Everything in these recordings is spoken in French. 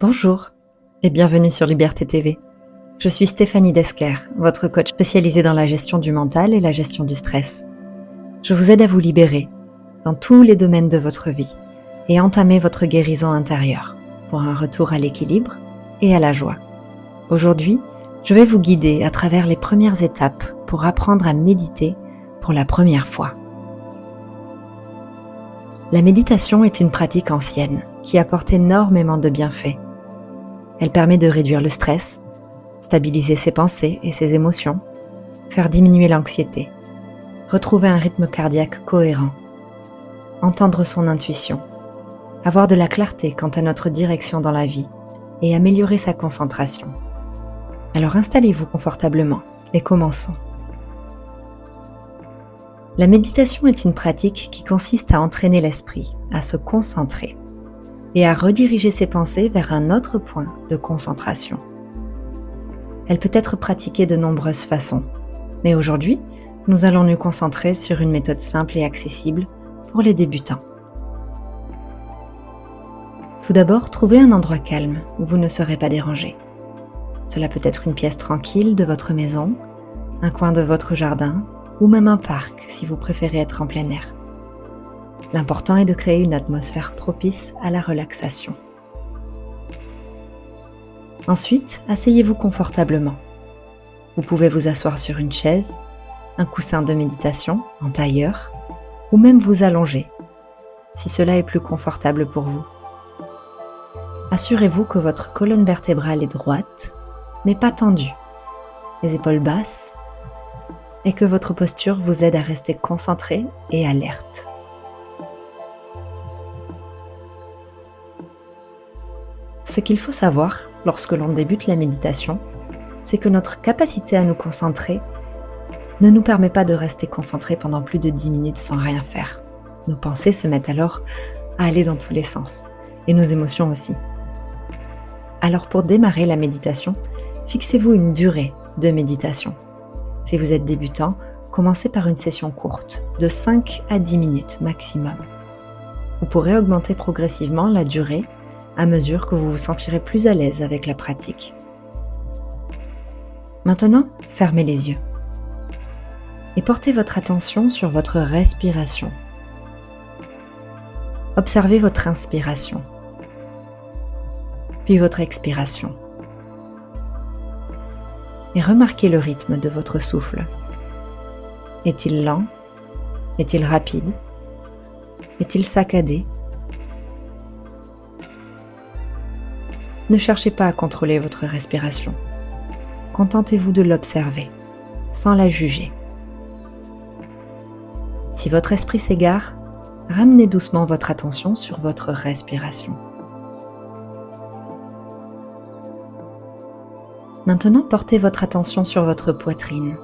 Bonjour et bienvenue sur Liberté TV. Je suis Stéphanie Desker, votre coach spécialisée dans la gestion du mental et la gestion du stress. Je vous aide à vous libérer dans tous les domaines de votre vie et entamer votre guérison intérieure pour un retour à l'équilibre et à la joie. Aujourd'hui, je vais vous guider à travers les premières étapes pour apprendre à méditer pour la première fois. La méditation est une pratique ancienne qui apporte énormément de bienfaits. Elle permet de réduire le stress, stabiliser ses pensées et ses émotions, faire diminuer l'anxiété, retrouver un rythme cardiaque cohérent, entendre son intuition, avoir de la clarté quant à notre direction dans la vie et améliorer sa concentration. Alors installez-vous confortablement et commençons. La méditation est une pratique qui consiste à entraîner l'esprit, à se concentrer et à rediriger ses pensées vers un autre point de concentration. Elle peut être pratiquée de nombreuses façons, mais aujourd'hui, nous allons nous concentrer sur une méthode simple et accessible pour les débutants. Tout d'abord, trouvez un endroit calme où vous ne serez pas dérangé. Cela peut être une pièce tranquille de votre maison, un coin de votre jardin ou même un parc si vous préférez être en plein air. L'important est de créer une atmosphère propice à la relaxation. Ensuite, asseyez-vous confortablement. Vous pouvez vous asseoir sur une chaise, un coussin de méditation en tailleur ou même vous allonger, si cela est plus confortable pour vous. Assurez-vous que votre colonne vertébrale est droite, mais pas tendue, les épaules basses, et que votre posture vous aide à rester concentré et alerte. Ce qu'il faut savoir lorsque l'on débute la méditation, c'est que notre capacité à nous concentrer ne nous permet pas de rester concentré pendant plus de 10 minutes sans rien faire. Nos pensées se mettent alors à aller dans tous les sens, et nos émotions aussi. Alors pour démarrer la méditation, fixez-vous une durée de méditation. Si vous êtes débutant, commencez par une session courte, de 5 à 10 minutes maximum. Vous pourrez augmenter progressivement la durée à mesure que vous vous sentirez plus à l'aise avec la pratique. Maintenant, fermez les yeux et portez votre attention sur votre respiration. Observez votre inspiration, puis votre expiration. Et remarquez le rythme de votre souffle. Est-il lent? Est-il rapide? Est-il saccadé? Ne cherchez pas à contrôler votre respiration. Contentez-vous de l'observer, sans la juger. Si votre esprit s'égare, ramenez doucement votre attention sur votre respiration. Maintenant, portez votre attention sur votre poitrine.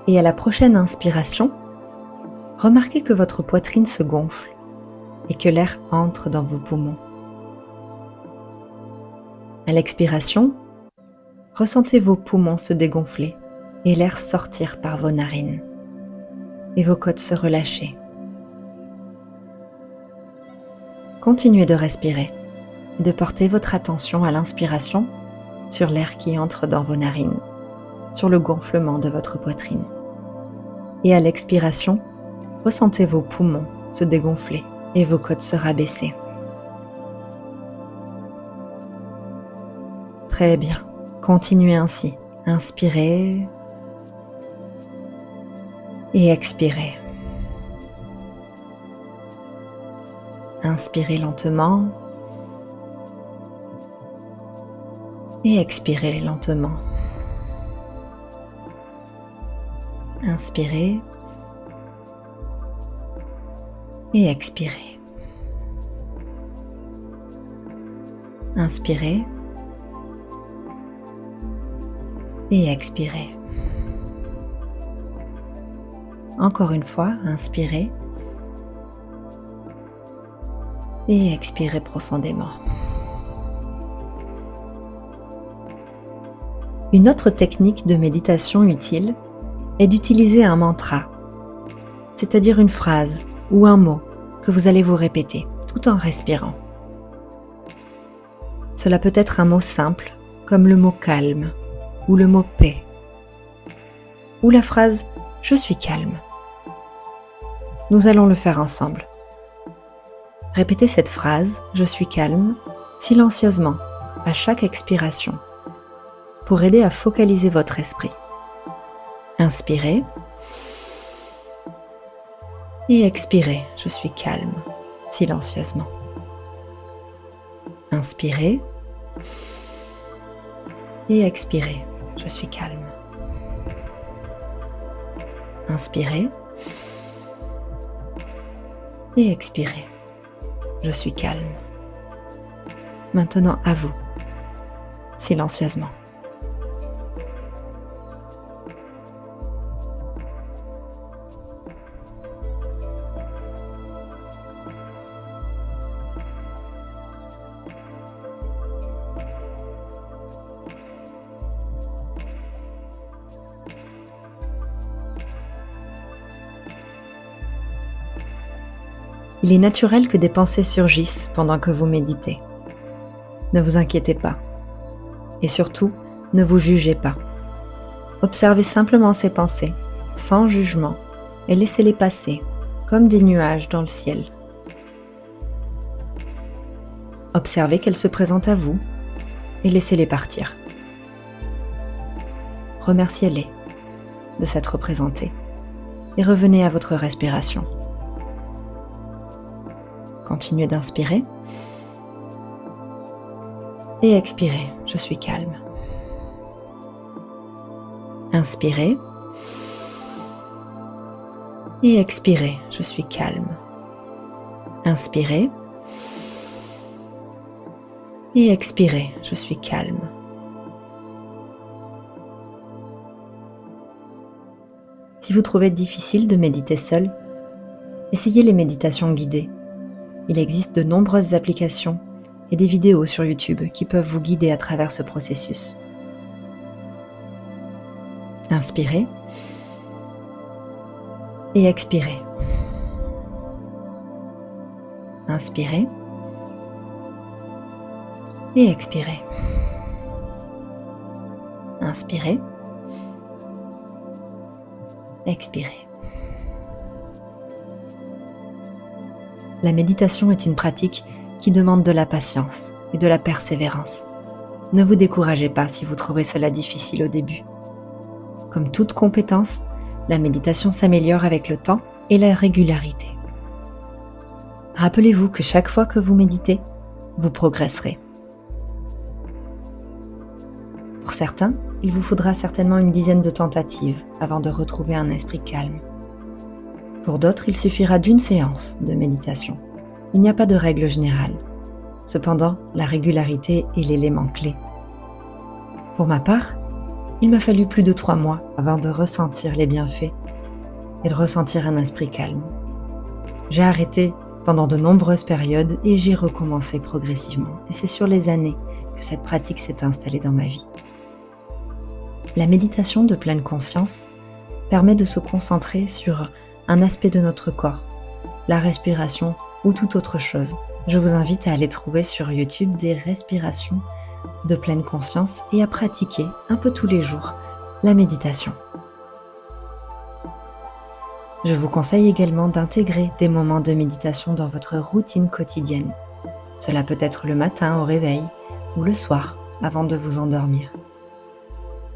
Et à la prochaine inspiration, remarquez que votre poitrine se gonfle et que l'air entre dans vos poumons. À l'expiration, ressentez vos poumons se dégonfler et l'air sortir par vos narines et vos côtes se relâcher. Continuez de respirer et de porter votre attention à l'inspiration sur l'air qui entre dans vos narines, sur le gonflement de votre poitrine. Et à l'expiration, ressentez vos poumons se dégonfler et vos côtes se rabaisser. Très bien, continuez ainsi. Inspirez et expirez. Inspirez lentement et expirez lentement. Inspirez et expirez. Inspirez et expirez. Encore une fois, inspirez et expirez profondément. Une autre technique de méditation utile est d'utiliser un mantra, c'est-à-dire une phrase ou un mot que vous allez vous répéter tout en respirant. Cela peut être un mot simple comme le mot calme ou le mot paix ou la phrase « je suis calme ». Nous allons le faire ensemble. Répétez cette phrase « je suis calme » silencieusement à chaque expiration pour aider à focaliser votre esprit. Inspirez et expirez « je suis calme » silencieusement. Inspirez et expirez « je suis calme ». Inspirez et expirez « je suis calme ». Maintenant à vous, silencieusement. Il est naturel que des pensées surgissent pendant que vous méditez. Ne vous inquiétez pas. Et surtout, ne vous jugez pas. Observez simplement ces pensées, sans jugement, et laissez-les passer, comme des nuages dans le ciel. Observez qu'elles se présentent à vous, et laissez-les partir. Remerciez-les de s'être présentées, et revenez à votre respiration. Continuez d'inspirer et expirez, je suis calme. Inspirez et expirez, je suis calme. Inspirez et expirez, je suis calme. Si vous trouvez difficile de méditer seul, essayez les méditations guidées. Il existe de nombreuses applications et des vidéos sur YouTube qui peuvent vous guider à travers ce processus. Inspirez et expirez. Inspirez et expirez. Inspirez. Expirez. La méditation est une pratique qui demande de la patience et de la persévérance. Ne vous découragez pas si vous trouvez cela difficile au début. Comme toute compétence, la méditation s'améliore avec le temps et la régularité. Rappelez-vous que chaque fois que vous méditez, vous progresserez. Pour certains, il vous faudra certainement une dizaine de tentatives avant de retrouver un esprit calme. Pour d'autres, il suffira d'une séance de méditation. Il n'y a pas de règle générale. Cependant, la régularité est l'élément clé. Pour ma part, il m'a fallu plus de 3 mois avant de ressentir les bienfaits et de ressentir un esprit calme. J'ai arrêté pendant de nombreuses périodes et j'ai recommencé progressivement. Et c'est sur les années que cette pratique s'est installée dans ma vie. La méditation de pleine conscience permet de se concentrer sur un aspect de notre corps, la respiration ou toute autre chose. Je vous invite à aller trouver sur YouTube des respirations de pleine conscience et à pratiquer un peu tous les jours la méditation. Je vous conseille également d'intégrer des moments de méditation dans votre routine quotidienne. Cela peut être le matin au réveil ou le soir avant de vous endormir.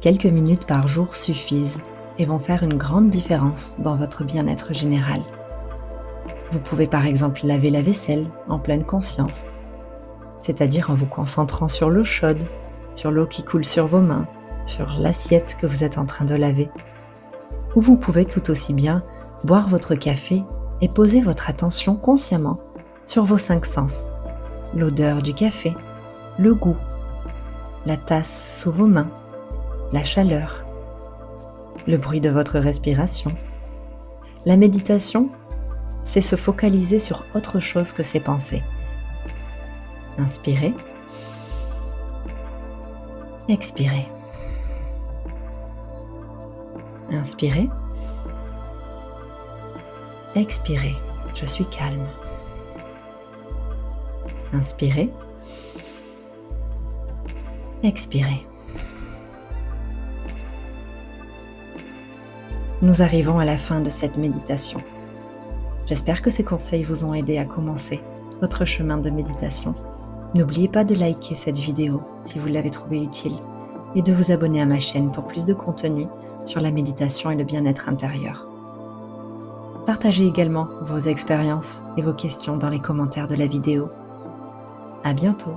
Quelques minutes par jour suffisent et vont faire une grande différence dans votre bien-être général. Vous pouvez par exemple laver la vaisselle en pleine conscience, c'est-à-dire en vous concentrant sur l'eau chaude, sur l'eau qui coule sur vos mains, sur l'assiette que vous êtes en train de laver. Ou vous pouvez tout aussi bien boire votre café et poser votre attention consciemment sur vos 5 sens, l'odeur du café, le goût, la tasse sous vos mains, la chaleur, le bruit de votre respiration. La méditation, c'est se focaliser sur autre chose que ses pensées. Inspirez, expirez. Inspirez, expirez. Je suis calme. Inspirez. Expirez. Nous arrivons à la fin de cette méditation. J'espère que ces conseils vous ont aidé à commencer votre chemin de méditation. N'oubliez pas de liker cette vidéo si vous l'avez trouvée utile et de vous abonner à ma chaîne pour plus de contenu sur la méditation et le bien-être intérieur. Partagez également vos expériences et vos questions dans les commentaires de la vidéo. À bientôt!